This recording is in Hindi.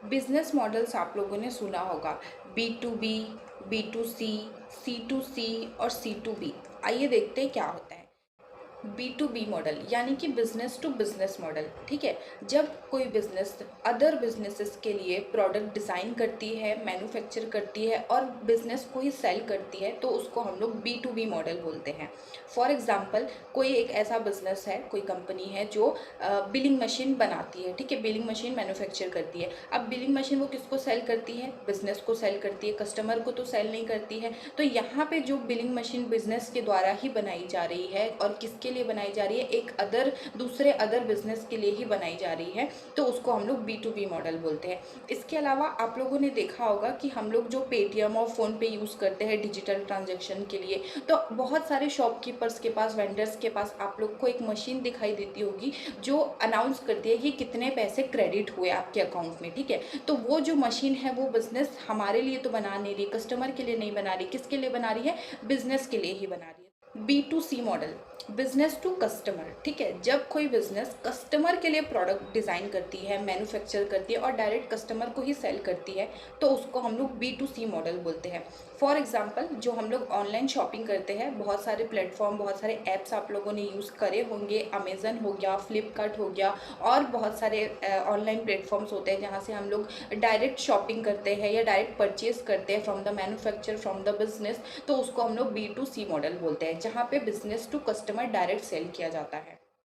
बिजनेस मॉडल्स आप लोगों ने सुना होगा, B to B, B to C to C और सी टू बी। आइए देखते हैं क्या होता है। बी टू बी मॉडल यानी कि बिजनेस टू बिजनेस मॉडल। ठीक है, जब कोई बिजनेस अदर बिजनेसेस के लिए प्रोडक्ट डिज़ाइन करती है, मैन्युफैक्चर करती है और बिजनेस को ही सेल करती है, तो उसको हम लोग बी टू बी मॉडल बोलते हैं। फॉर एग्जांपल, कोई एक ऐसा बिजनेस है, कोई कंपनी है जो बिलिंग मशीन बनाती है। ठीक है, बिलिंग मशीन मैन्युफैक्चर करती है। अब बिलिंग मशीन वो किसको सेल करती है? बिजनेस को सेल करती है, कस्टमर को तो सेल नहीं करती है। तो यहाँ पे जो बिलिंग मशीन बिजनेस के द्वारा ही बनाई जा रही है और किसके लिए बनाई जा रही है? एक दूसरे अदर बिजनेस के लिए ही बनाई जा रही है, तो उसको हम लोग बी टू बी मॉडल बोलते हैं। इसके अलावा आप लोगों ने देखा होगा कि हम लोग जो पेटीएम और फ़ोन पे यूज़ करते हैं डिजिटल ट्रांजेक्शन के लिए, तो बहुत सारे शॉपकीपर्स के पास, वेंडर्स के पास आप लोग को एक मशीन दिखाई देती होगी जो अनाउंस करती है कि कितने पैसे क्रेडिट हुए आपके अकाउंट में। ठीक है, तो वो जो मशीन है वो बिजनेस हमारे लिए तो बना नहीं रही, कस्टमर के लिए नहीं बना रही, किसके लिए बना रही है? बिजनेस के लिए ही बना रही है। B to C model, business to customer. ठीक है, जब कोई बिजनेस कस्टमर के लिए प्रोडक्ट डिज़ाइन करती है, मैन्युफैक्चर करती है और डायरेक्ट कस्टमर को ही सेल करती है, तो उसको हम लोग बी टू सी मॉडल बोलते हैं। फॉर एग्जांपल, जो हम लोग ऑनलाइन शॉपिंग करते हैं, बहुत सारे प्लेटफॉर्म, बहुत सारे ऐप्स आप लोगों ने यूज़ करे होंगे। अमेज़न हो गया, फ्लिपकार्ट हो गया और बहुत सारे ऑनलाइन प्लेटफॉर्म्स होते हैं जहाँ से हम लोग डायरेक्ट शॉपिंग करते हैं या डायरेक्ट परचेज करते हैं from the manufacture, from the business. तो उसको हम लोग बी टू सी मॉडल बोलते हैं, जहाँ पे business to customer direct sale किया जाता है।